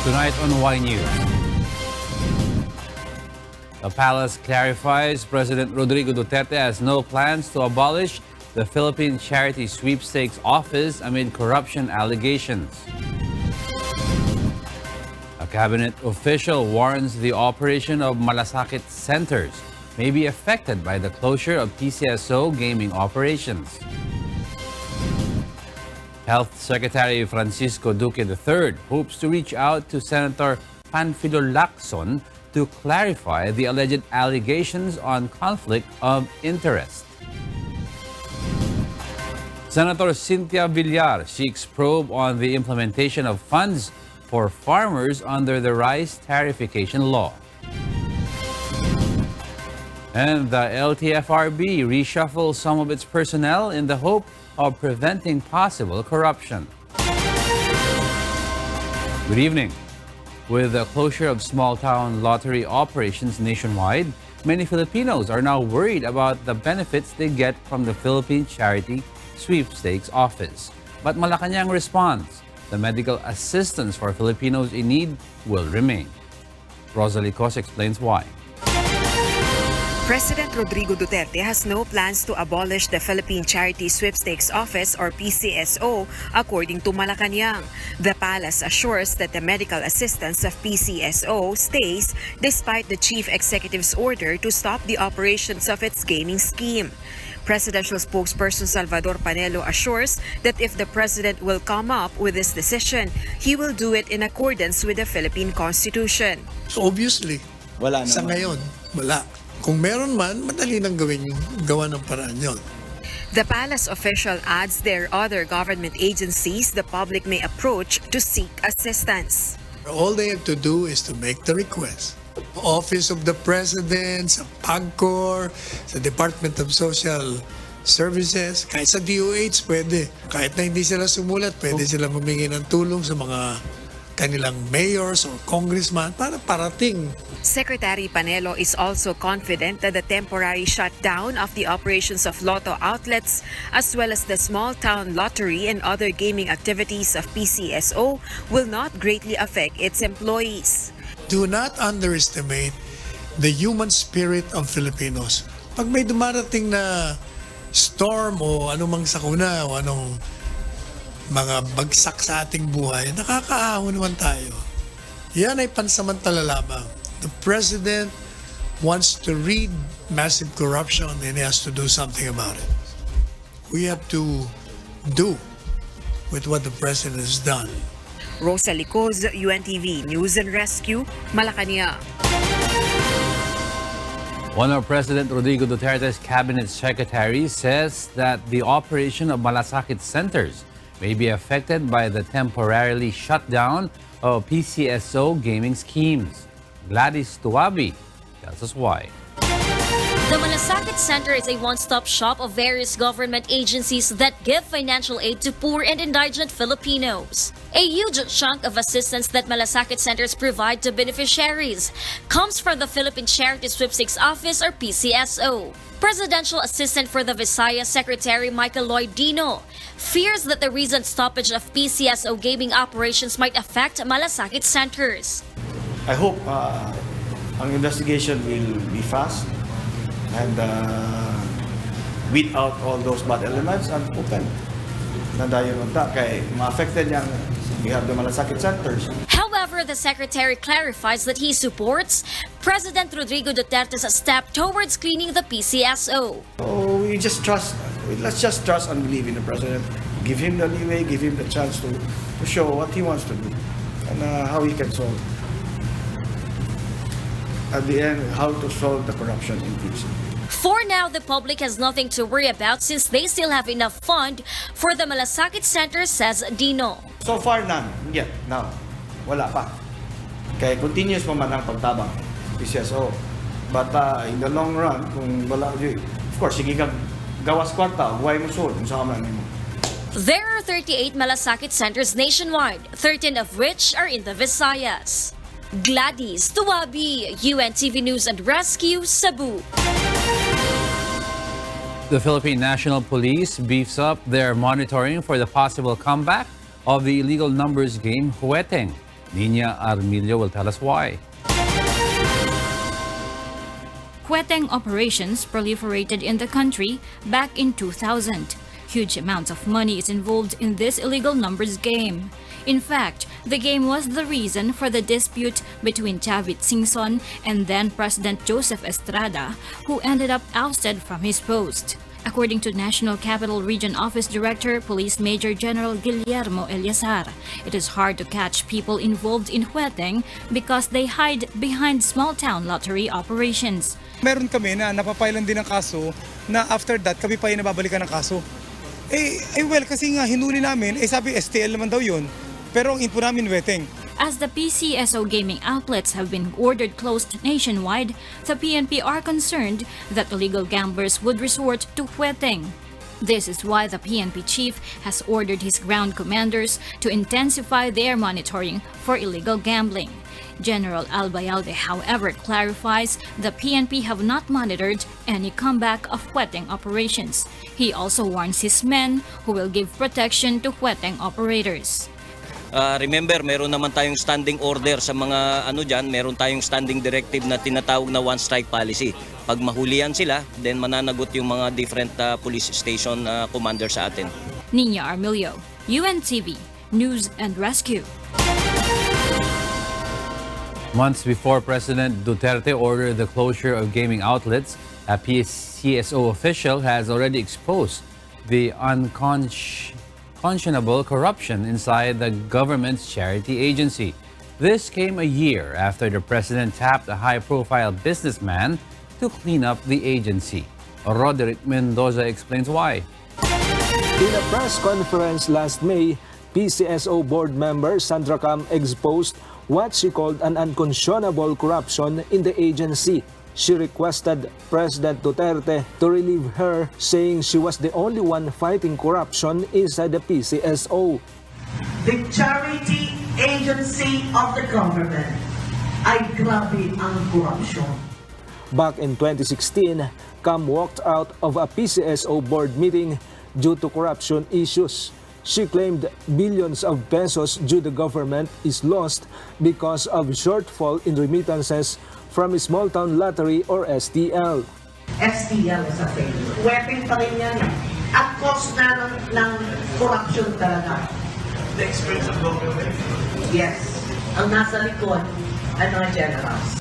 Tonight on Y News. The palace clarifies President Rodrigo Duterte has no plans to abolish the Philippine Charity Sweepstakes Office amid corruption allegations. A cabinet official warns the operation of Malasakit Centers may be affected by the closure of PCSO gaming operations. Health Secretary Francisco Duque III hopes to reach out to Senator Panfilo Lacson to clarify the alleged allegations on conflict of interest. Senator Cynthia Villar seeks probe on the implementation of funds for farmers under the rice tariffication law. And the LTFRB reshuffles some of its personnel in the hope of preventing possible corruption. Good evening. With the closure of small-town lottery operations nationwide, many Filipinos are now worried about the benefits they get from the Philippine Charity Sweepstakes Office. But Malacañang responds, the medical assistance for Filipinos in need will remain. Rosalie Cos explains why. President Rodrigo Duterte has no plans to abolish the Philippine Charity Sweepstakes Office or PCSO, according to Malacañang. The palace assures that the medical assistance of PCSO stays despite the chief executive's order to stop the operations of its gaming scheme. Presidential spokesperson Salvador Panelo assures that if the president will come up with this decision, he will do it in accordance with the Philippine Constitution. So obviously, wala sa naman. ngayon, wala. Kung meron man, madali nang gawa ng paraan yun. The palace official adds there are other government agencies the public may approach to seek assistance. All they have to do is to make the request. Office of the President, sa PAGCOR, sa Department of Social Services, kahit sa DOH pwede. Kahit na hindi sila sumulat, pwede sila humingi ng tulong sa mga kanilang mayors or congressman para parating. Secretary Panelo is also confident that the temporary shutdown of the operations of lotto outlets as well as the small-town lottery and other gaming activities of PCSO will not greatly affect its employees. Do not underestimate the human spirit of Filipinos. Pag may dumarating na storm o anumang sakuna o anong mga bagsak sa ating buhay, nakakaahon naman tayo. Yan ay pansamantala lamang. The president wants to rid massive corruption and he has to do something about it. We have to do with what the president has done. Rosalie Cos, UNTV News and Rescue, Malacañang. One of President Rodrigo Duterte's cabinet secretaries says that the operation of Malasakit Centers may be affected by the temporarily shutdown of PCSO gaming schemes. Gladys Tuabi tells us why. The Malasakit Center is a one-stop shop of various government agencies that give financial aid to poor and indigent Filipinos. A huge chunk of assistance that Malasakit Centers provide to beneficiaries comes from the Philippine Charity Sweepstakes Office or PCSO. Presidential Assistant for the Visayas Secretary Dino fears that the recent stoppage of PCSO gaming operations might affect Malasakit Centers. I hope ang investigation will be fast and weed out all those bad elements and open na dayon unta kay ma-affected yang we have the Malasakit Centers. However, the Secretary clarifies that he supports President Rodrigo Duterte's step towards cleaning the PCSO. So let's just trust and believe in the President. Give him the leeway, give him the chance to show what he wants to do and how he can solve. At the end, how to solve the corruption in PCSO. For now, the public has nothing to worry about since they still have enough fund for the Malasakit Center, says Dino. So far, none. Yet, now. Wala pa. Kaya continuous pa man ang pagtabang PCSO. But in the long run, kung wala, of course, sige kang gawas kwarta, huwag mo sol, kung saan man mo. There are 38 Malasakit Centers nationwide, 13 of which are in the Visayas. Gladys Tuabi, UNTV News and Rescue, Cebu. The Philippine National Police beefs up their monitoring for the possible comeback of the illegal numbers game Jueteng. Nina Armilio will tell us why. Jueteng operations proliferated in the country back in 2000. Huge amounts of money is involved in this illegal numbers game. In fact, the game was the reason for the dispute between Chavit Singson and then-President Joseph Estrada, who ended up ousted from his post. According to National Capital Region Office Director, Police Major General Guillermo Eliazar, it is hard to catch people involved in Jueteng because they hide behind small-town lottery operations. Meron kami na napapailan din ng kaso na after that kami pa yung nababalikan ng kaso. Well, kasi nga hinuli namin, sabi STL naman daw yun, pero ang info namin Jueteng. As the PCSO gaming outlets have been ordered closed nationwide, the PNP are concerned that illegal gamblers would resort to Jueteng. This is why the PNP chief has ordered his ground commanders to intensify their monitoring for illegal gambling. General Albayalde, however, clarifies the PNP have not monitored any comeback of Jueteng operations. He also warns his men who will give protection to Jueteng operators. Remember, meron naman tayong standing order sa mga meron tayong standing directive na tinatawag na one strike policy. Pag mahulihan sila, then mananagot yung mga different police station commander sa atin. Nina Armilio, UNTV, News and Rescue. Months before President Duterte ordered the closure of gaming outlets, a PCSO official has already exposed the unconscionable corruption inside the government's charity agency. This came a year after the president tapped a high-profile businessman to clean up the agency. Roderick Mendoza explains why. In a press conference last May, PCSO board member Sandra Cam exposed what she called an unconscionable corruption in the agency. She requested President Duterte to relieve her, saying she was the only one fighting corruption inside the PCSO. The charity agency of the government ay grabe ang korupsyon. Back in 2016, Cam walked out of a PCSO board meeting due to corruption issues. She claimed billions of pesos due the government is lost because of shortfall in remittances from a small-town lottery or STL. STL is a failure. Weapon pa rin yan eh. At cost na ng corruption talaga. The experience of government? Yes. Ang nasa likod ay mga generals.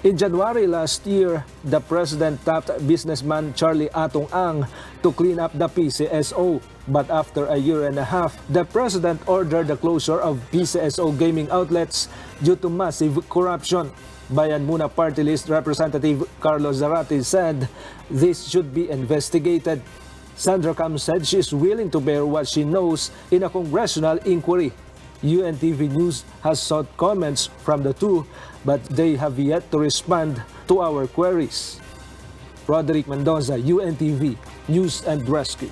In January last year, the president tapped businessman Charlie Atong Ang to clean up the PCSO. But after a year and a half, the president ordered the closure of PCSO gaming outlets due to massive corruption. Bayan Muna Party List Representative Carlos Zarate said this should be investigated. Sandra Cam said she is willing to bear what she knows in a congressional inquiry. UNTV News has sought comments from the two, but they have yet to respond to our queries. Roderick Mendoza, UNTV, News and Rescue.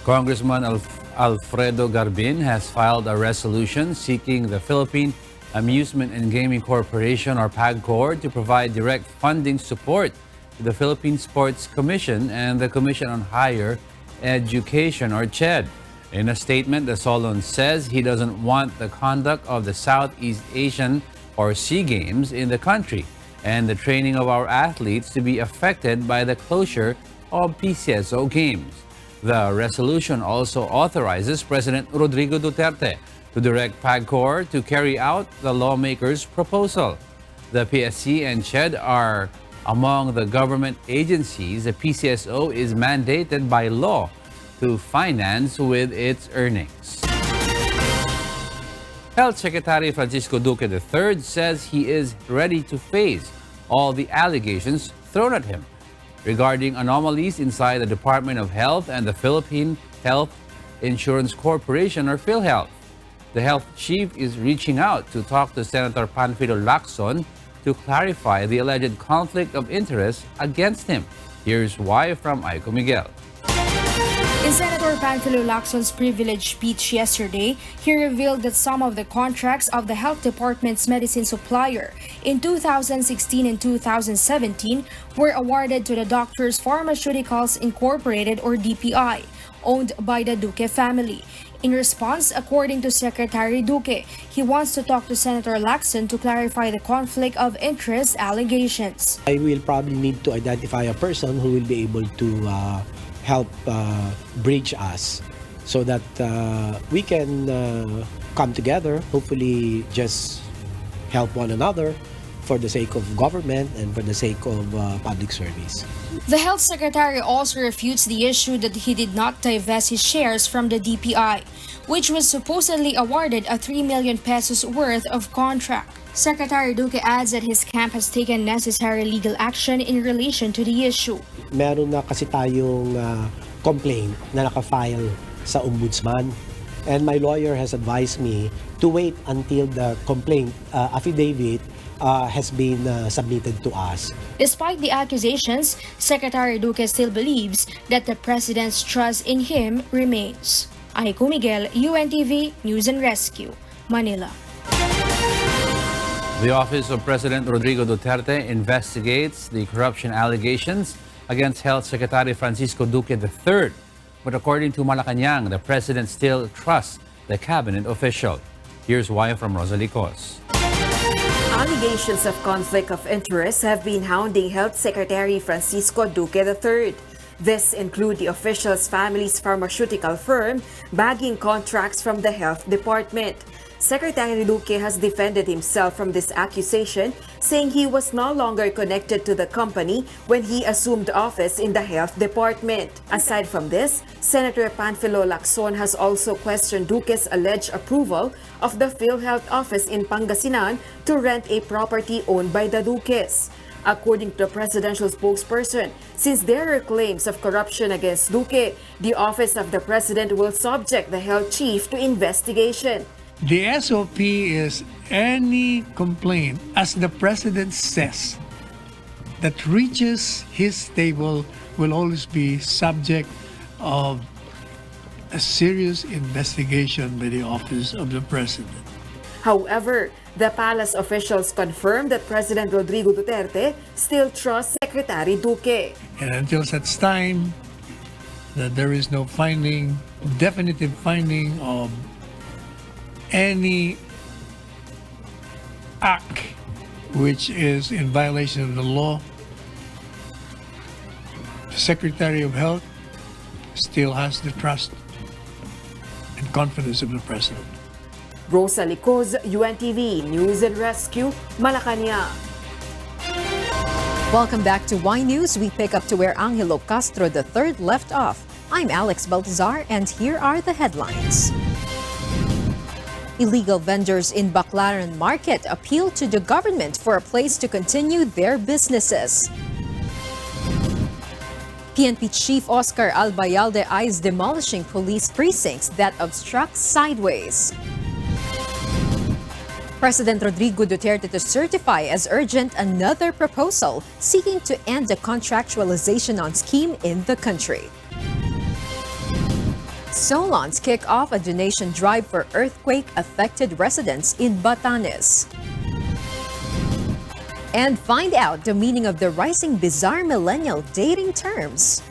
Congressman Alfredo Garbin has filed a resolution seeking the Philippine Amusement and Gaming Corporation or PAGCOR to provide direct funding support to the Philippine Sports Commission and the Commission on Higher Education or CHED. In a statement, the Solon says he doesn't want the conduct of the Southeast Asian or SEA Games in the country and the training of our athletes to be affected by the closure of PCSO games. The resolution also authorizes President Rodrigo Duterte to direct PAGCOR to carry out the lawmakers' proposal. The PSC and CHED are among the government agencies the PCSO is mandated by law to finance with its earnings. Health Secretary Francisco Duque III says he is ready to face all the allegations thrown at him regarding anomalies inside the Department of Health and the Philippine Health Insurance Corporation or PhilHealth. The health chief is reaching out to talk to Senator Panfilo Lacson to clarify the alleged conflict of interest against him. Here's why from Aiko Miguel. In Senator Panfilo Lacson's privileged speech yesterday, he revealed that some of the contracts of the Health Department's medicine supplier in 2016 and 2017 were awarded to the Doctors Pharmaceuticals Incorporated or DPI, owned by the Duque family. In response, according to Secretary Duque, he wants to talk to Senator Lacson to clarify the conflict of interest allegations. I will probably need to identify a person who will be able to help bridge us so that we can come together, hopefully just help one another for the sake of government and for the sake of public service. The Health Secretary also refutes the issue that he did not divest his shares from the DPI, which was supposedly awarded a 3 million pesos worth of contract. Secretary Duque adds that his camp has taken necessary legal action in relation to the issue. Meron na kasi tayong complaint na nakafile sa ombudsman, and my lawyer has advised me to wait until the complaint affidavit has been submitted to us. Despite the accusations, Secretary Duque still believes that the president's trust in him remains. Aiko Miguel, UNTV News and Rescue, Manila. The Office of President Rodrigo Duterte investigates the corruption allegations against Health Secretary Francisco Duque III. But according to Malacañang, the president still trusts the cabinet official. Here's why from Rosalie Cos. Allegations of conflict of interest have been hounding Health Secretary Francisco Duque III. This include the official's family's pharmaceutical firm bagging contracts from the health department. Secretary Duque has defended himself from this accusation, saying he was no longer connected to the company when he assumed office in the health department. Aside from this, Senator Panfilo Lacson has also questioned Duque's alleged approval of the PhilHealth office in Pangasinan to rent a property owned by the Duques. According to the presidential spokesperson, since there are claims of corruption against Duque, the office of the president will subject the health chief to investigation. The SOP is any complaint, as the president says, that reaches his table will always be subject of a serious investigation by the office of the president. However, the palace officials confirmed that President Rodrigo Duterte still trusts Secretary Duque. And until such time that there is no definitive finding of any act which is in violation of the law, the Secretary of Health still has the trust and confidence of the President. Rosalie Cos, UNTV News and Rescue, Malacañang. Welcome back to Y News. We pick up to where Angelo Castro III left off. I'm Alex Baltazar, and here are the headlines. Illegal vendors in Baclaran Market appeal to the government for a place to continue their businesses. PNP Chief Oscar Albayalde eyes demolishing police precincts that obstruct sideways. President Rodrigo Duterte to certify as urgent another proposal seeking to end the contractualization on scheme in the country. Solons kick off a donation drive for earthquake-affected residents in Batanes. And find out the meaning of the rising bizarre millennial dating terms.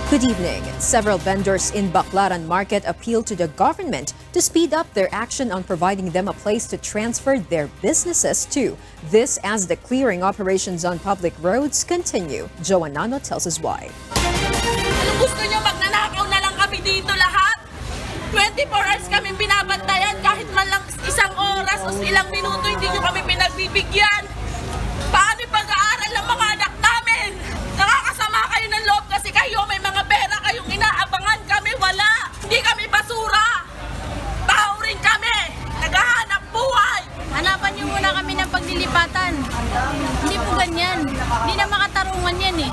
Good evening. Several vendors in Baclaran Market appeal to the government to speed up their action on providing them a place to transfer their businesses to. This as the clearing operations on public roads continue. Joanano tells us why. Anong gusto nyo? Magnanakaw na lang kami dito lahat? 24 hours kami binabantayan, kahit man lang isang oras o ilang minuto hindi nyo kami pinagbibigyan. Paano yung pag-aaral ng mga anak namin? Nakakasama kayo ng loob kasi kayo may mga pera kayong inaabangan, kami wala. Hindi kami basura. Tao rin kami. Naghahanap buhay. Hanapan nyo muna kami ng paglilipatan. Hindi po ganyan. Hindi na makatarungan yan eh.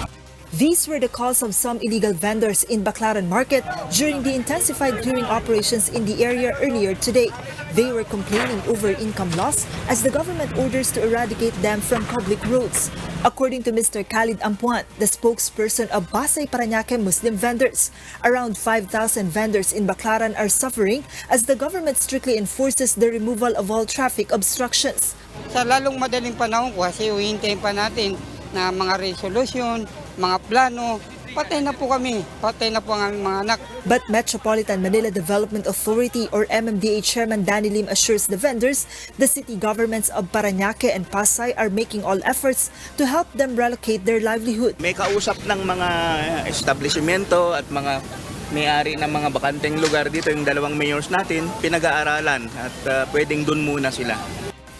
These were the calls of some illegal vendors in Baclaran Market during the intensified clearing operations in the area earlier today. They were complaining over income loss as the government orders to eradicate them from public roads. According to Mr. Khalid Ampuan, the spokesperson of Pasay Parañaque Muslim vendors, around 5,000 vendors in Baclaran are suffering as the government strictly enforces the removal of all traffic obstructions. Sa lalong madaling panahon kasi uhintayin pa natin na mga resolution, mga plano patay na po kami. Patay na po ang aming mga anak. But Metropolitan Manila Development Authority or MMDA Chairman Danny Lim assures the vendors the city governments of Parañaque and Pasay are making all efforts to help them relocate their livelihood. May kausap ng mga establishmento at mga may-ari ng mga bakanteng lugar dito, yung dalawang mayors natin, pinag-aaralan at pwedeng dun muna sila.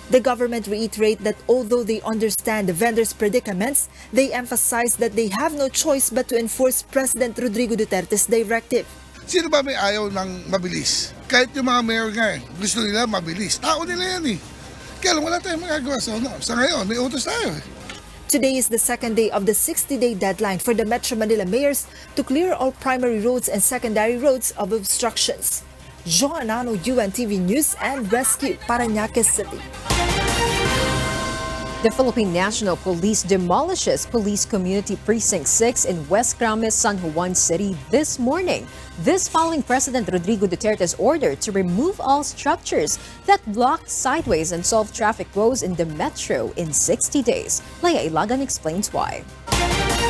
The government reiterate that although they understand the vendors' predicaments, they emphasize that they have no choice but to enforce President Rodrigo Duterte's directive. Sino ba may ayaw ng mabilis? Kahit yung mga mayor nga gusto nila mabilis. Tao nila yan eh. Kaya lang wala tayong magagawa sa ngayon. May utos tayo eh. Today is the second day of the 60-day deadline for the Metro Manila mayors to clear all primary roads and secondary roads of obstructions. Joanano, UNTV News and Rescue, Parañaque City. The Philippine National Police demolishes Police Community Precinct 6 in West Kramis, San Juan City this morning. This following President Rodrigo Duterte's order to remove all structures that block sideways and solve traffic woes in the metro in 60 days. Leia Ilagan explains why.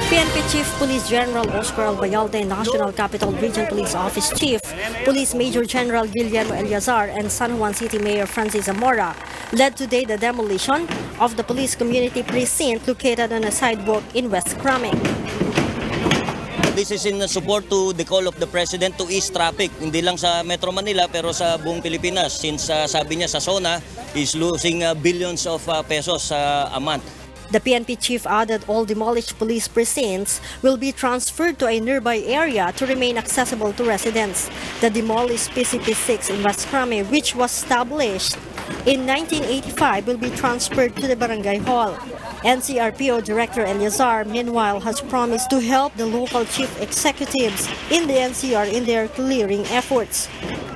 PNP Chief Police General Oscar Albayalde, National Capital Region Police Office Chief, Police Major General Guillermo Eliazar, and San Juan City Mayor Francis Zamora led today the demolition of the Police Community Precinct located on a sidewalk in West Kramis. This is in support to the call of the President to ease traffic, hindi lang sa Metro Manila pero sa buong Pilipinas since sabi niya sa SONA is losing billions of pesos a month. The PNP chief added all demolished police precincts will be transferred to a nearby area to remain accessible to residents. The demolished PCP-6 in West Kramis, which was established in 1985, will be transferred to the barangay hall. NCRPO Director Eliazar, meanwhile, has promised to help the local chief executives in the NCR in their clearing efforts.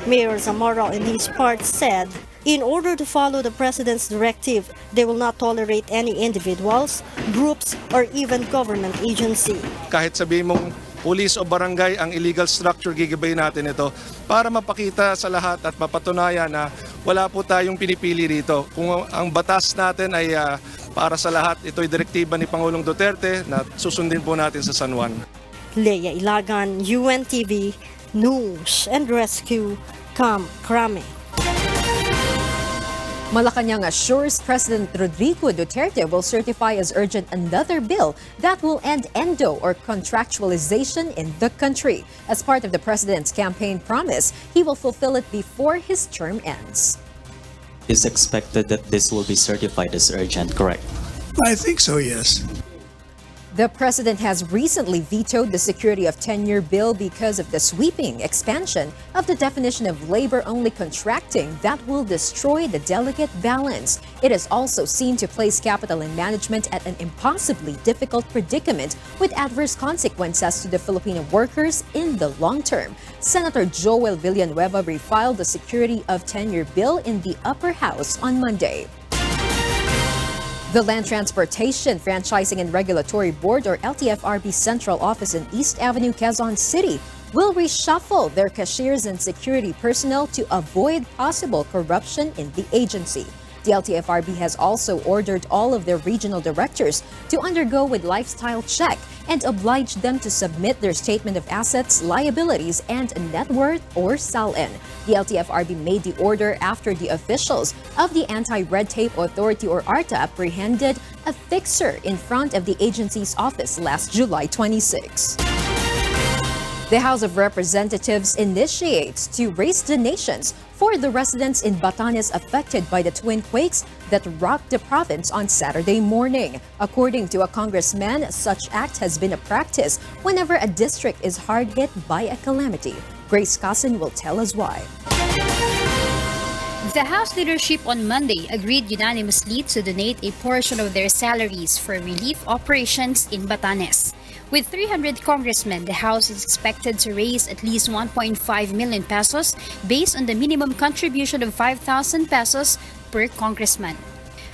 Mayor Zamora, in his part, said, in order to follow the President's directive, they will not tolerate any individuals, groups, or even government agency. Kahit sabihin mong pulis o barangay ang illegal structure, gigibayin natin ito para mapakita sa lahat at mapatunayan na wala po tayong pinipili rito. Kung ang batas natin ay para sa lahat, ito'y direktiba ni Pangulong Duterte na susundin po natin sa San Juan. Leia Ilagan, UNTV, News and Rescue, Kramis. Malacañang assures President Rodrigo Duterte will certify as urgent another bill that will end endo or contractualization in the country. As part of the president's campaign promise, he will fulfill it before his term ends. It's expected that this will be certified as urgent, correct? I think so, yes. The president has recently vetoed the security of tenure bill because of the sweeping expansion of the definition of labor-only contracting that will destroy the delicate balance. It is also seen to place capital and management at an impossibly difficult predicament with adverse consequences to the Filipino workers in the long term. Senator Joel Villanueva refiled the security of tenure bill in the upper house on Monday. The Land Transportation, Franchising and Regulatory Board or LTFRB Central Office in East Avenue, Quezon City will reshuffle their cashiers and security personnel to avoid possible corruption in the agency. The LTFRB has also ordered all of their regional directors to undergo a lifestyle check and obliged them to submit their statement of assets, liabilities, and net worth or SALN. The LTFRB made the order after the officials of the Anti-Red Tape Authority or ARTA apprehended a fixer in front of the agency's office last July 26. The House of Representatives initiates to raise donations for the residents in Batanes affected by the twin quakes that rocked the province on Saturday morning. According to a congressman, such act has been a practice whenever a district is hard hit by a calamity. Grace Casin will tell us why. The House leadership on Monday agreed unanimously to donate a portion of their salaries for relief operations in Batanes. With 300 congressmen, the House is expected to raise at least 1.5 million pesos based on the minimum contribution of 5,000 pesos per congressman.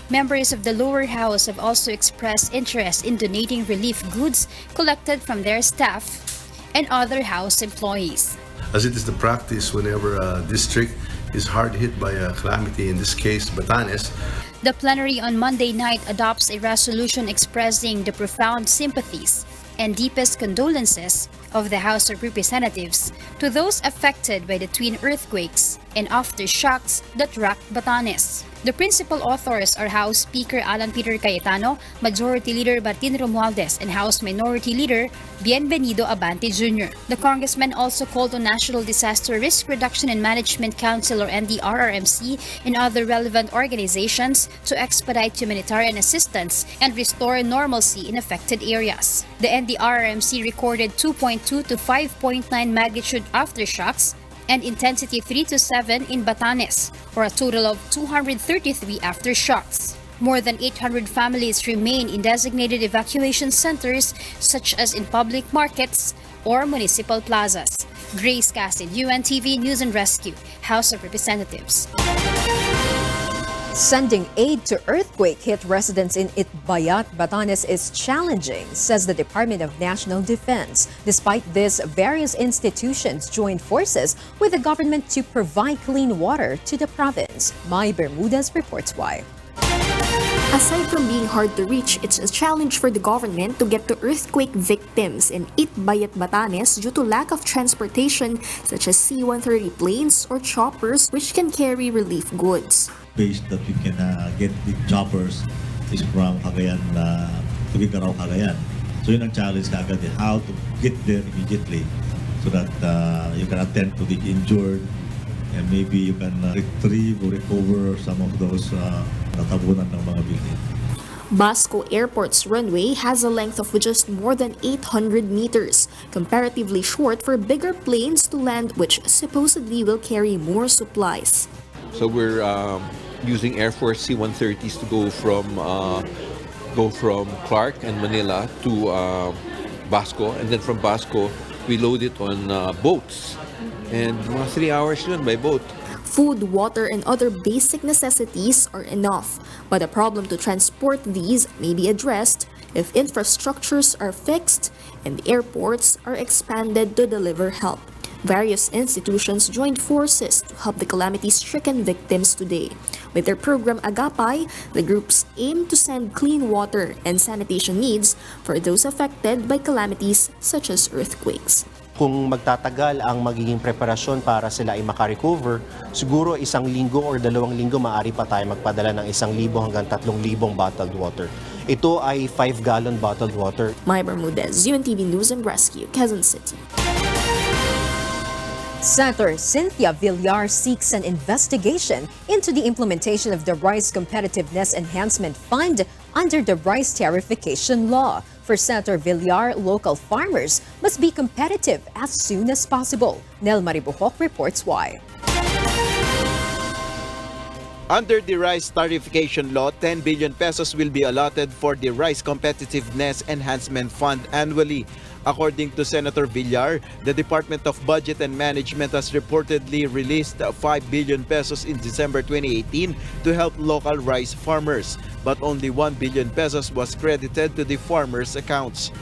Members of the lower house have also expressed interest in donating relief goods collected from their staff and other House employees. As it is the practice whenever a district is hard hit by a calamity, in this case Batanes. The plenary on Monday night adopts a resolution expressing the profound sympathies and deepest condolences of the House of Representatives to those affected by the twin earthquakes and aftershocks that rocked Batanes. The principal authors are House Speaker Alan Peter Cayetano, Majority Leader Martin Romualdez, and House Minority Leader Bienvenido Abante Jr. The congressman also called on National Disaster Risk Reduction and Management Council or NDRRMC and other relevant organizations to expedite humanitarian assistance and restore normalcy in affected areas. The NDRRMC recorded 2.2 to 5.9 magnitude aftershocks and intensity 3 to 7 in Batanes, for a total of 233 aftershocks. More than 800 families remain in designated evacuation centers, such as in public markets or municipal plazas. Grace Casin, UNTV News and Rescue, House of Representatives. Sending aid to earthquake-hit residents in Itbayat, Batanes is challenging, says the Department of National Defense. Despite this, various institutions joined forces with the government to provide clean water to the province. Mai Bermudez reports why. Aside from being hard to reach, it's a challenge for the government to get to earthquake victims in Itbayat, Batanes due to lack of transportation such as C-130 planes or choppers which can carry relief goods. Base that we can get the choppers is from Cagayan to Bigaraw, Cagayan. So yun ang challenge kagad, how to get there immediately so that you can attend to the injured and maybe you can retrieve or recover some of those natabunan ng mga building. Basco Airport's runway has a length of just more than 800 meters, comparatively short for bigger planes to land, which supposedly will carry more supplies. So we're using Air Force C-130s to go from Clark and Manila to Basco, and then from Basco we load it on boats, and mga 3 hours yun by boat. Food, water, and other basic necessities are enough, but the problem to transport these may be addressed if infrastructures are fixed and airports are expanded to deliver help. Various institutions joined forces to help the calamity-stricken victims today. With their program Agapay, the groups aim to send clean water and sanitation needs for those affected by calamities such as earthquakes. Kung magtatagal ang magiging preparasyon para sila ay makarecover, siguro 1 linggo or 2 linggo maaari pa tayo magpadala ng 1,000 hanggang 3,000 bottled water. Ito ay 5-gallon bottled water. Mai Bermudez, UNTV News and Rescue, Quezon City. Senator Cynthia Villar seeks an investigation into the implementation of the Rice Competitiveness Enhancement Fund under the rice tariffication law. For Senator Villar, local farmers must be competitive as soon as possible. Nel Maribuhok reports why. Under the rice tariffication law, 10 billion pesos will be allotted for the Rice Competitiveness Enhancement Fund annually. According to Senator Villar, the Department of Budget and Management has reportedly released 5 billion pesos in December 2018 to help local rice farmers, but only 1 billion pesos was credited to the farmers' accounts.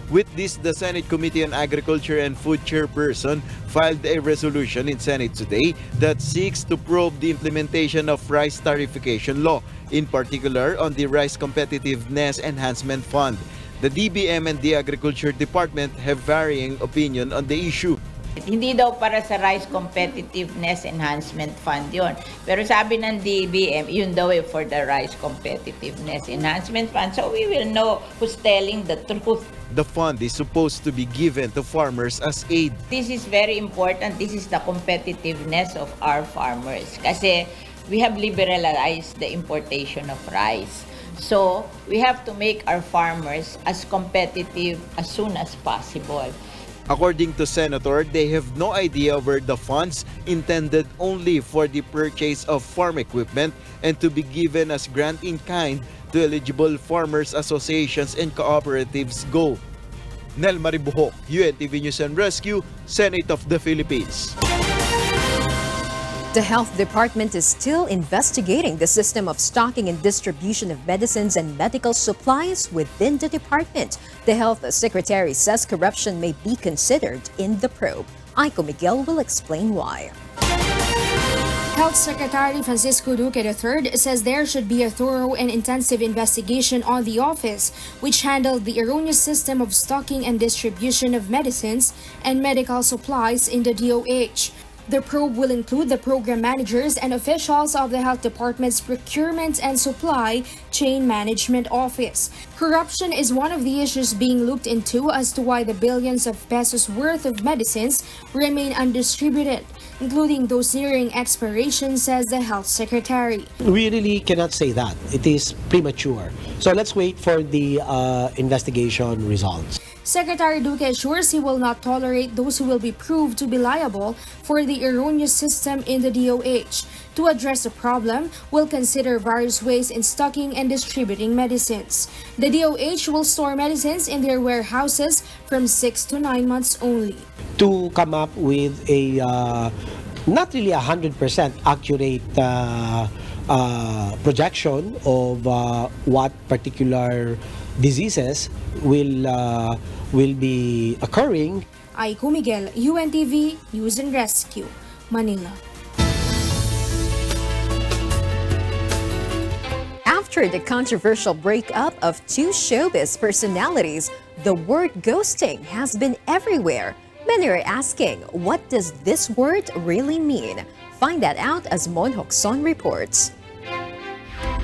With this, the Senate Committee on Agriculture and Food Chairperson filed a resolution in Senate today that seeks to probe the implementation of rice tariffication law, in particular on the Rice Competitiveness Enhancement Fund. The DBM and the Agriculture Department have varying opinion on the issue. Hindi daw para sa Rice Competitiveness Enhancement Fund yun. Pero sabi ng DBM, yun daw for the Rice Competitiveness Enhancement Fund. So we will know who's telling the truth. The fund is supposed to be given to farmers as aid. This is very important. This is the competitiveness of our farmers. Kasi we have liberalized the importation of rice. So we have to make our farmers as competitive as soon as possible. According to Senator, they have no idea where the funds intended only for the purchase of farm equipment and to be given as grant in kind to eligible farmers associations and cooperatives go. Nel Maribuhok, UNTV News and Rescue, Senate of the Philippines. The Health Department is still investigating the system of stocking and distribution of medicines and medical supplies within the department. The Health Secretary says corruption may be considered in the probe. Aiko Miguel will explain why. Health Secretary Francisco Duque III says there should be a thorough and intensive investigation on the office, which handled the erroneous system of stocking and distribution of medicines and medical supplies in the DOH. The probe will include the program managers and officials of the Health Department's Procurement and Supply Chain Management Office. Corruption is one of the issues being looked into as to why the billions of pesos worth of medicines remain undistributed, including those nearing expiration, says the Health Secretary. We really cannot say that. It is premature. So let's wait for the investigation results. Secretary Duque assures he will not tolerate those who will be proved to be liable for the erroneous system in the DOH. To address the problem, we'll consider various ways in stocking and distributing medicines. The DOH will store medicines in their warehouses from 6 to 9 months only. To come up with a not really 100% accurate projection of what particular diseases will be occurring. Aiko Miguel, UNTV News and Rescue, Manila. After the controversial breakup of two showbiz personalities, the word ghosting has been everywhere. Many are asking, what does this word really mean? Find that out as Mon Hokson reports.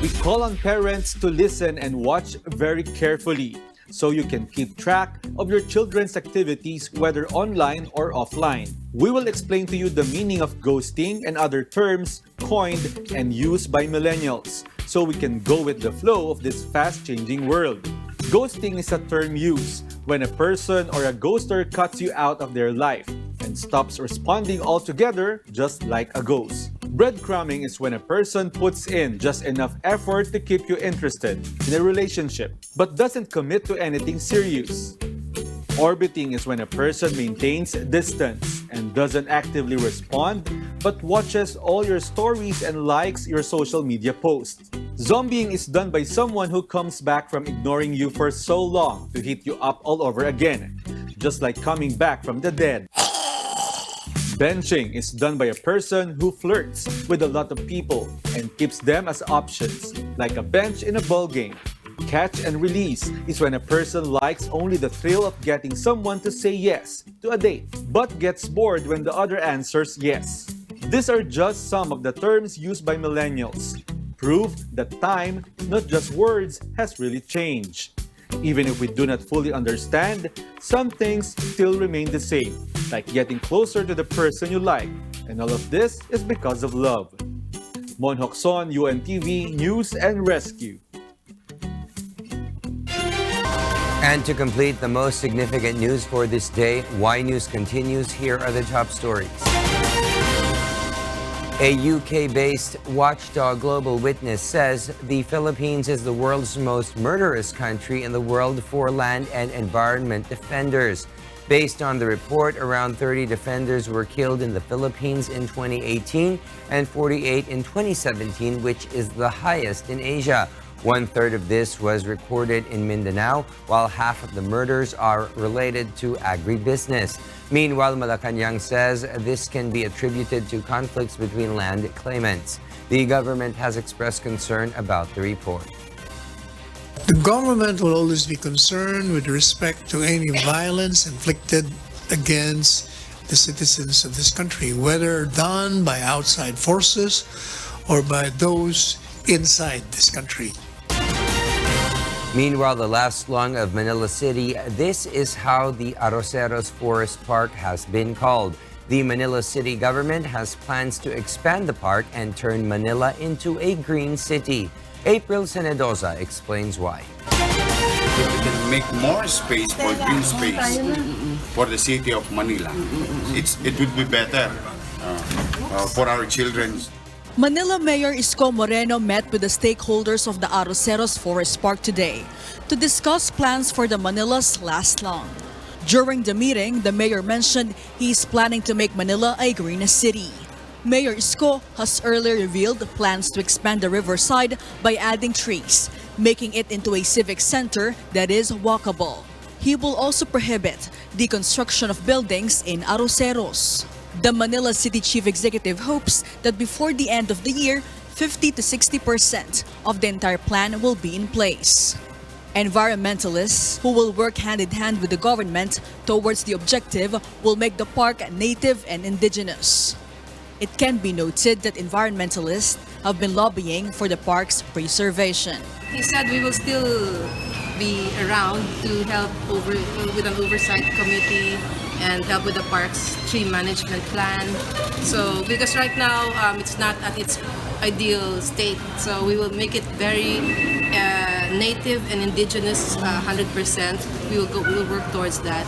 We call on parents to listen and watch very carefully so you can keep track of your children's activities, whether online or offline. We will explain to you the meaning of ghosting and other terms coined and used by millennials, so we can go with the flow of this fast-changing world. Ghosting is a term used when a person or a ghoster cuts you out of their life and stops responding altogether, just like a ghost. Breadcrumbing is when a person puts in just enough effort to keep you interested in a relationship but doesn't commit to anything serious. Orbiting is when a person maintains distance and doesn't actively respond but watches all your stories and likes your social media posts. Zombieing is done by someone who comes back from ignoring you for so long to hit you up all over again, just like coming back from the dead. Benching is done by a person who flirts with a lot of people and keeps them as options, like a bench in a ball game. Catch and release is when a person likes only the thrill of getting someone to say yes to a date, but gets bored when the other answers yes. These are just some of the terms used by millennials. Proof that time, not just words, has really changed. Even if we do not fully understand, some things still remain the same, like getting closer to the person you like. And all of this is because of love. Mon Hokson, UNTV News and Rescue. And to complete the most significant news for this day, Y News continues. Here are the top stories. A UK-based watchdog Global Witness says the Philippines is the world's most murderous country in the world for land and environment defenders. Based on the report, around 30 defenders were killed in the Philippines in 2018 and 48 in 2017, which is the highest in Asia. 1/3 of this was recorded in Mindanao, while half of the murders are related to agribusiness. Meanwhile, Malacañang says this can be attributed to conflicts between land claimants. The government has expressed concern about the report. The government will always be concerned with respect to any violence inflicted against the citizens of this country, whether done by outside forces or by those inside this country. Meanwhile, the last lung of Manila City, this is how the Arroceros Forest Park has been called. The Manila City government has plans to expand the park and turn Manila into a green city. April Senedoza explains why. We can make more space for green space for the city of Manila. It would be better for our children. Manila Mayor Isko Moreno met with the stakeholders of the Arroceros Forest Park today to discuss plans for the Manila's last lung. During the meeting, the mayor mentioned he is planning to make Manila a green city. Mayor Isko has earlier revealed plans to expand the riverside by adding trees, making it into a civic center that is walkable. He will also prohibit the construction of buildings in Arroceros. The Manila City Chief Executive hopes that before the end of the year, 50 to 60% of the entire plan will be in place. Environmentalists who will work hand-in-hand with the government towards the objective will make the park native and indigenous. It can be noted that environmentalists have been lobbying for the park's preservation. He said we will still be around to help with an oversight committee and help with the park's tree management plan. So because right now it's not at its ideal state, so we will make it very native and indigenous 100%. We will work towards that.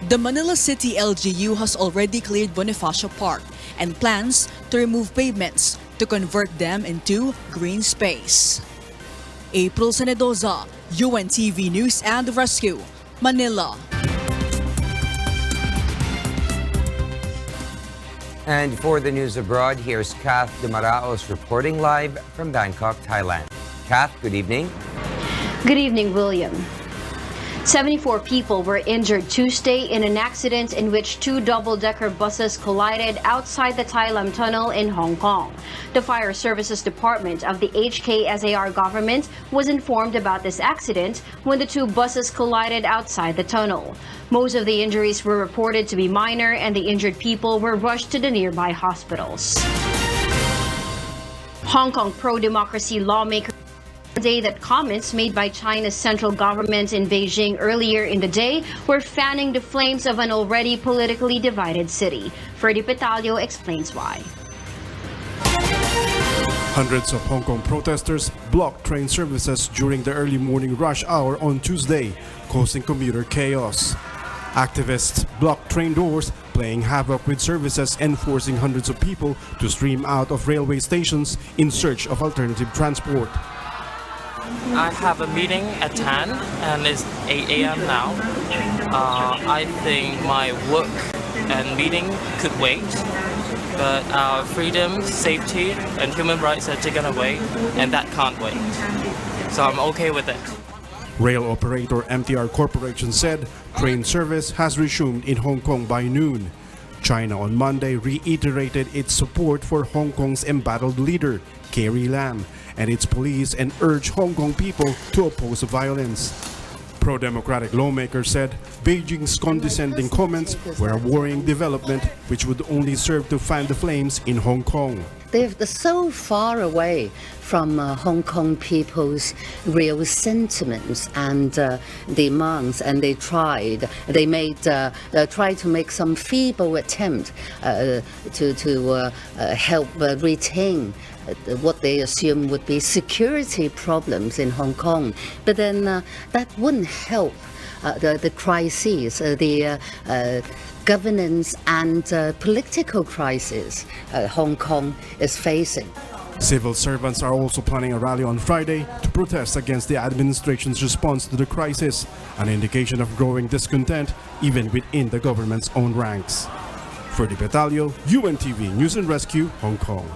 The Manila City LGU has already cleared Bonifacio Park and plans to remove pavements to convert them into green space. April Senedoza, UNTV News and Rescue, Manila. And for the news abroad, here's Kath de Maraos reporting live from Bangkok, Thailand. Kath, good evening. Good evening, William. 74 people were injured Tuesday in an accident in which two double-decker buses collided outside the Tai Lam Tunnel in Hong Kong. The Fire Services Department of the HKSAR government was informed about this accident when the two buses collided outside the tunnel. Most of the injuries were reported to be minor, and the injured people were rushed to the nearby hospitals. Hong Kong pro-democracy lawmakers say that comments made by China's central government in Beijing earlier in the day were fanning the flames of an already politically divided city. Ferdy Petalio explains why. Hundreds of Hong Kong protesters blocked train services during the early morning rush hour on Tuesday, causing commuter chaos. Activists blocked train doors, playing havoc with services and forcing hundreds of people to stream out of railway stations in search of alternative transport. I have a meeting at 10 and it's 8 a.m. now. I think my work and meeting could wait, but our freedom, safety and human rights are taken away, and that can't wait. So I'm okay with it. Rail operator MTR Corporation said train service has resumed in Hong Kong by noon. China on Monday reiterated its support for Hong Kong's embattled leader, Carrie Lam, and its police and urged Hong Kong people to oppose violence. Pro-democratic lawmakers said Beijing's condescending comments were a worrying development which would only serve to fan the flames in Hong Kong. They're so far away from Hong Kong people's real sentiments and demands, and they tried to make some feeble attempt to help retain what they assume would be security problems in Hong Kong. But then that wouldn't help the crises, the governance and political crisis Hong Kong is facing. Civil servants are also planning a rally on Friday to protest against the administration's response to the crisis, an indication of growing discontent even within the government's own ranks. Ferdy Petalio, UNTV News and Rescue, Hong Kong.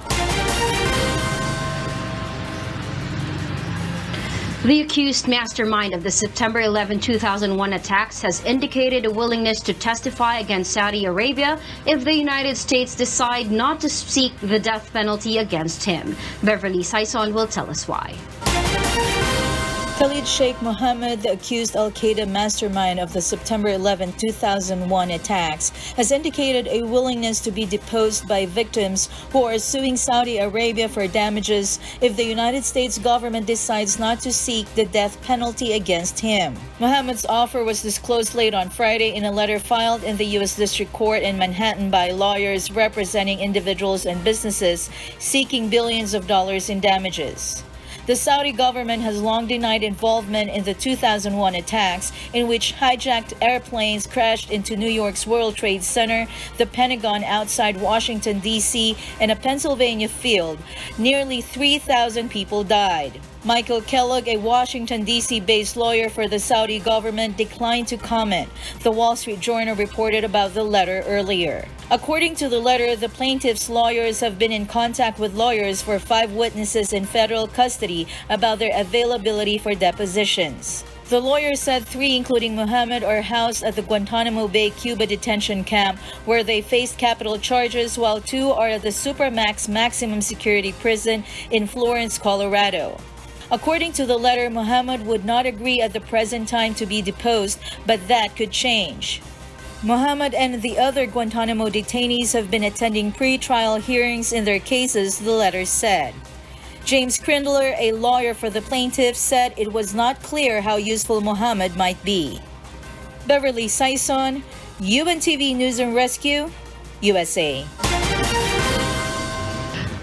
The accused mastermind of the September 11, 2001 attacks has indicated a willingness to testify against Saudi Arabia if the United States decide not to seek the death penalty against him. Beverly Saison will tell us why. Khalid Sheikh Mohammed, the accused al-Qaeda mastermind of the September 11, 2001 attacks, has indicated a willingness to be deposed by victims who are suing Saudi Arabia for damages if the United States government decides not to seek the death penalty against him. Mohammed's offer was disclosed late on Friday in a letter filed in the U.S. District Court in Manhattan by lawyers representing individuals and businesses seeking billions of dollars in damages. The Saudi government has long denied involvement in the 2001 attacks, in which hijacked airplanes crashed into New York's World Trade Center, the Pentagon outside Washington, D.C., and a Pennsylvania field. Nearly 3,000 people died. Michael Kellogg, a Washington, D.C.-based lawyer for the Saudi government, declined to comment. The Wall Street Journal reported about the letter earlier. According to the letter, the plaintiff's lawyers have been in contact with lawyers for 5 witnesses in federal custody about their availability for depositions. The lawyer said 3, including Mohammed, are housed at the Guantanamo Bay Cuba detention camp, where they faced capital charges, while 2 are at the Supermax maximum security prison in Florence, Colorado. According to the letter, Mohammed would not agree at the present time to be deposed, but that could change. Mohammed and the other Guantanamo detainees have been attending pre-trial hearings in their cases, the letter said. James Crindler, a lawyer for the plaintiffs, said it was not clear how useful Mohammed might be. Beverly Sison, UNTV News and Rescue, USA.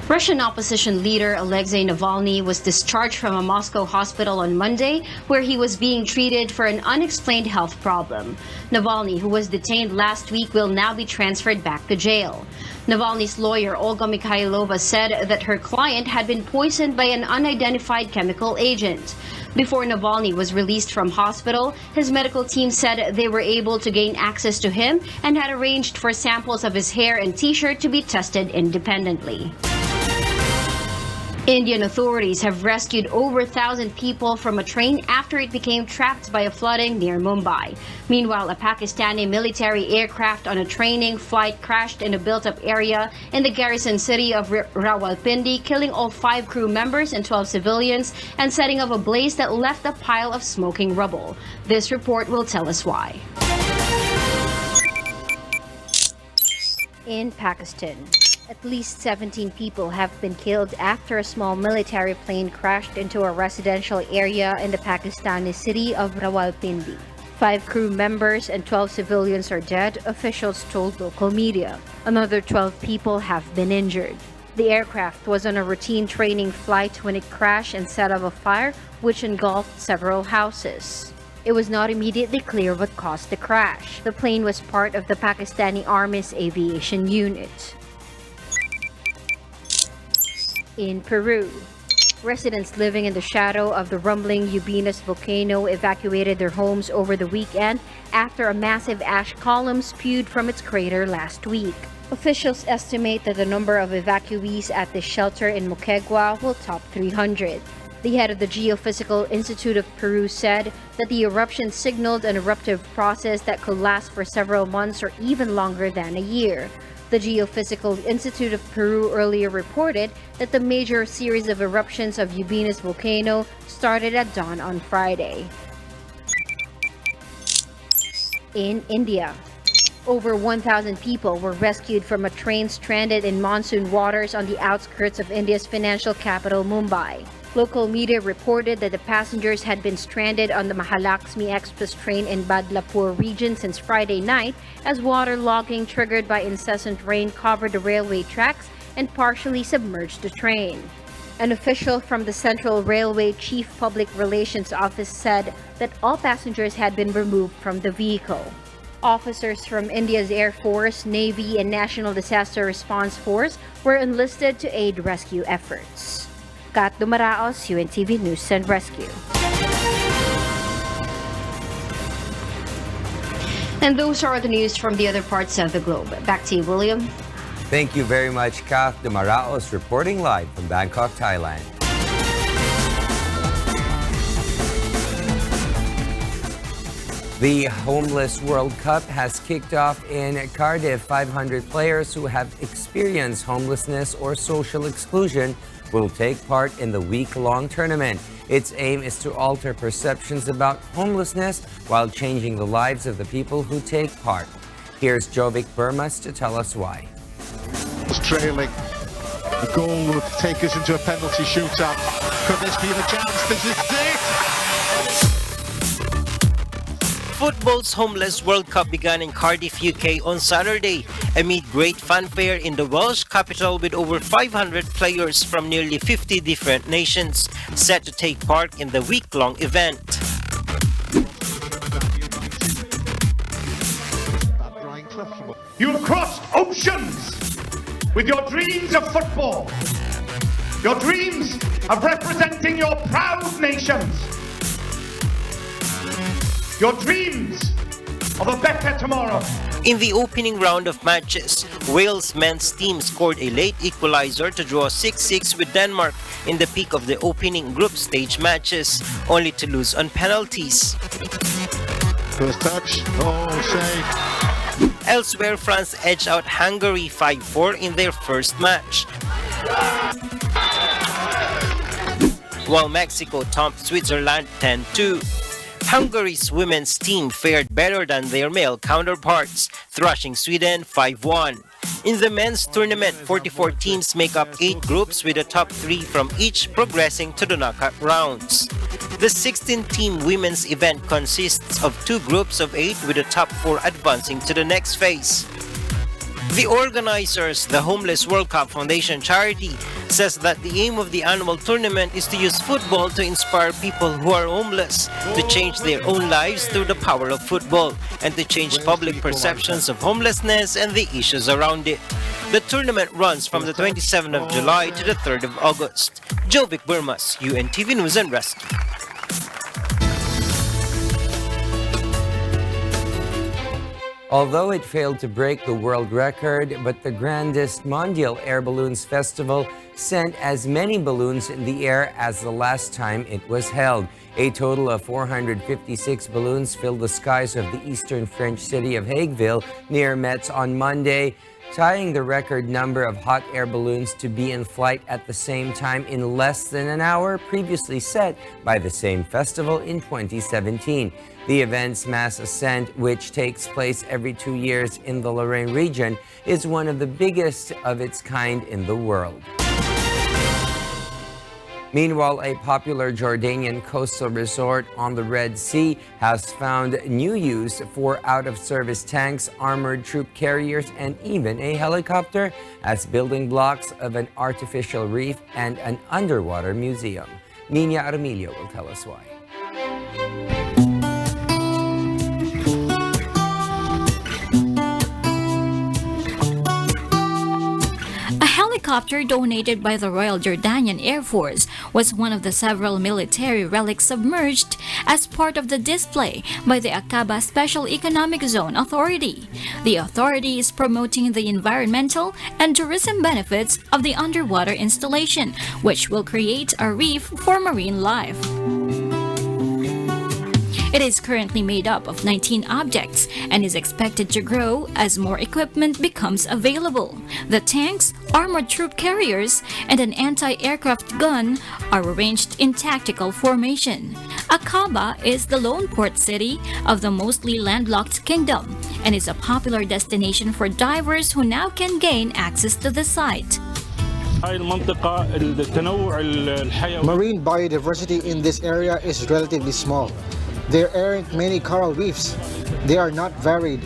Russian opposition leader Alexei Navalny was discharged from a Moscow hospital on Monday, where he was being treated for an unexplained health problem. Navalny, who was detained last week, will now be transferred back to jail. Navalny's lawyer, Olga Mikhailova, said that her client had been poisoned by an unidentified chemical agent. Before Navalny was released from hospital, his medical team said they were able to gain access to him and had arranged for samples of his hair and t-shirt to be tested independently. Indian authorities have rescued over 1,000 people from a train after it became trapped by a flooding near Mumbai. Meanwhile, a Pakistani military aircraft on a training flight crashed in a built-up area in the garrison city of Rawalpindi, killing all 5 crew members and 12 civilians and setting off a blaze that left a pile of smoking rubble. This report will tell us why. In Pakistan, at least 17 people have been killed after a small military plane crashed into a residential area in the Pakistani city of Rawalpindi. 5 crew members and 12 civilians are dead, officials told local media. Another 12 people have been injured. The aircraft was on a routine training flight when it crashed and set off a fire, which engulfed several houses. It was not immediately clear what caused the crash. The plane was part of the Pakistani Army's aviation unit. In Peru, residents living in the shadow of the rumbling Ubinas volcano evacuated their homes over the weekend after a massive ash column spewed from its crater last week. Officials estimate that the number of evacuees at this shelter in Moquegua will top 300. The head of the Geophysical Institute of Peru said that the eruption signaled an eruptive process that could last for several months or even longer than a year. The Geophysical Institute of Peru earlier reported that the major series of eruptions of Ubinas volcano started at dawn on Friday. In India, over 1,000 people were rescued from a train stranded in monsoon waters on the outskirts of India's financial capital, Mumbai. Local media reported that the passengers had been stranded on the Mahalakshmi Express train in Badlapur region since Friday night as water logging triggered by incessant rain covered the railway tracks and partially submerged the train. An official from the Central Railway Chief Public Relations Office said that all passengers had been removed from the vehicle. Officers from India's Air Force, Navy, and National Disaster Response Force were enlisted to aid rescue efforts. Kat Dumaraos, UNTV News and Rescue. And those are the news from the other parts of the globe. Back to you, William. Thank you very much, Kath Dumaraos, reporting live from Bangkok, Thailand. The Homeless World Cup has kicked off in Cardiff. 500 players who have experienced homelessness or social exclusion will take part in the week-long tournament. Its aim is to alter perceptions about homelessness while changing the lives of the people who take part. Here's Jovic Burmas to tell us why. Trailing. The goal would take us into a penalty shootout. Could this be the chance? This is it! Football's Homeless World Cup began in Cardiff, UK on Saturday amid great fanfare in the Welsh capital, with over 500 players from nearly 50 different nations set to take part in the week-long event. You have crossed oceans with your dreams of football, your dreams of representing your proud nations, your dreams of a better tomorrow. In the opening round of matches, Wales men's team scored a late equalizer to draw 6-6 with Denmark in the peak of the opening group stage matches, only to lose on penalties. First touch. Oh, save. Elsewhere, France edged out Hungary 5-4 in their first match, while Mexico topped Switzerland 10-2. Hungary's women's team fared better than their male counterparts, thrashing Sweden 5-1. In the men's tournament, 44 teams make up 8 groups with the top 3 from each progressing to the knockout rounds. The 16-team women's event consists of 2 groups of 8 with the top 4 advancing to the next phase. The organizers, the Homeless World Cup Foundation charity, says that the aim of the annual tournament is to use football to inspire people who are homeless to change their own lives through the power of football and to change public perceptions of homelessness and the issues around it. The tournament runs from the 27th of July to the 3rd of August. Jovic Burmas, UNTV News and Rescue. Although it failed to break the world record, but the grandest Mondial Air Balloons Festival sent as many balloons in the air as the last time it was held. A total of 456 balloons filled the skies of the eastern French city of Hagueville near Metz on Monday, tying the record number of hot air balloons to be in flight at the same time in less than an hour previously set by the same festival in 2017. The event's mass ascent, which takes place every 2 years in the Lorraine region, is one of the biggest of its kind in the world. Meanwhile, a popular Jordanian coastal resort on the Red Sea has found new use for out-of-service tanks, armored troop carriers, and even a helicopter as building blocks of an artificial reef and an underwater museum. Nina Armilio will tell us why. Helicopter donated by the Royal Jordanian Air Force was one of the several military relics submerged as part of the display by the Aqaba Special Economic Zone Authority. The authority is promoting the environmental and tourism benefits of the underwater installation, which will create a reef for marine life. It is currently made up of 19 objects and is expected to grow as more equipment becomes available. The tanks, armored troop carriers, and an anti-aircraft gun are arranged in tactical formation. Aqaba is the lone port city of the mostly landlocked kingdom and is a popular destination for divers who now can gain access to the site. Marine biodiversity in this area is relatively small. There aren't many coral reefs. They are not varied.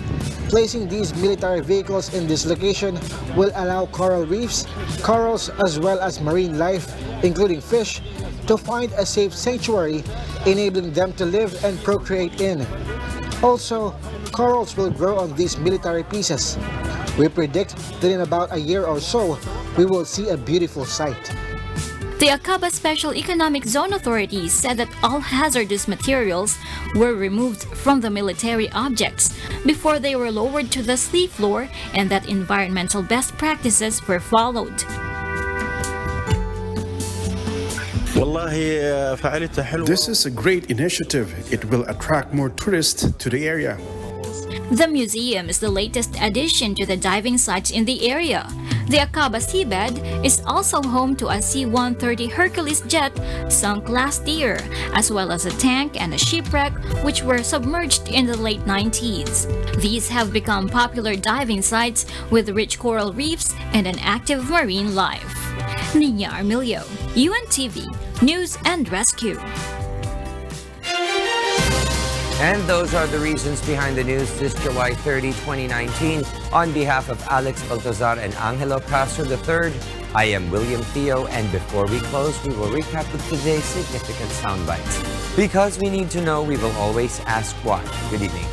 Placing these military vehicles in this location will allow coral reefs, corals, as well as marine life, including fish, to find a safe sanctuary, enabling them to live and procreate in. Also, corals will grow on these military pieces. We predict that in about a year or so, we will see a beautiful sight. The Aqaba Special Economic Zone Authority said that all hazardous materials were removed from the military objects before they were lowered to the sea floor and that environmental best practices were followed. This is a great initiative. It will attract more tourists to the area. The museum is the latest addition to the diving sites in the area. The Aqaba seabed is also home to a C-130 Hercules jet sunk last year, as well as a tank and a shipwreck which were submerged in the late 90s. These have become popular diving sites with rich coral reefs and an active marine life. Nina Armilio, UNTV, News and Rescue. And those are the reasons behind the news this July 30, 2019. On behalf of Alex Baltazar and Angelo Castro III, I am William Theo, and before we close, we will recap with today's significant sound bites. Because we need to know, we will always ask why. Good evening.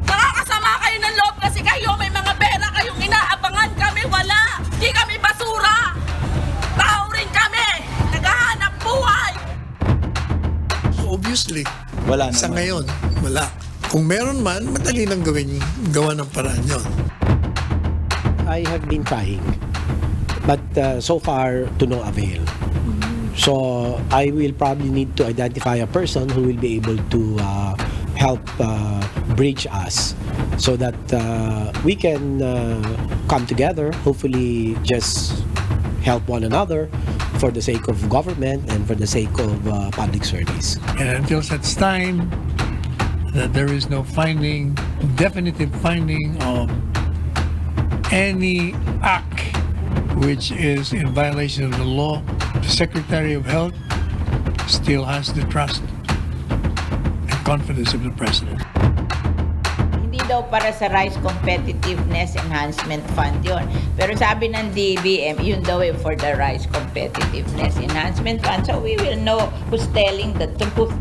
Nakakasama kayo ng loob kasi kayo may mga pera kayong inaabangan, kami wala. Di kami basura. Tao rin kami. Naghahanap buhay. Obviously, wala sa naman. ngayon, wala. Kung meron man, madali lang gawa ng paraan yun. I have been trying, but so far to no avail. So I will probably need to identify a person who will be able to help bridge us so that we can come together, hopefully just help one another for the sake of government and for the sake of public service. And until such time that there is no definitive finding of any act which is in violation of the law, the Secretary of Health still has the trust and confidence of the President. Hindi daw para sa Rice Competitiveness Enhancement Fund yun. Pero sabi ng DBM, yun daw for the Rice Competitiveness Enhancement Fund. So we will know who's telling the truth.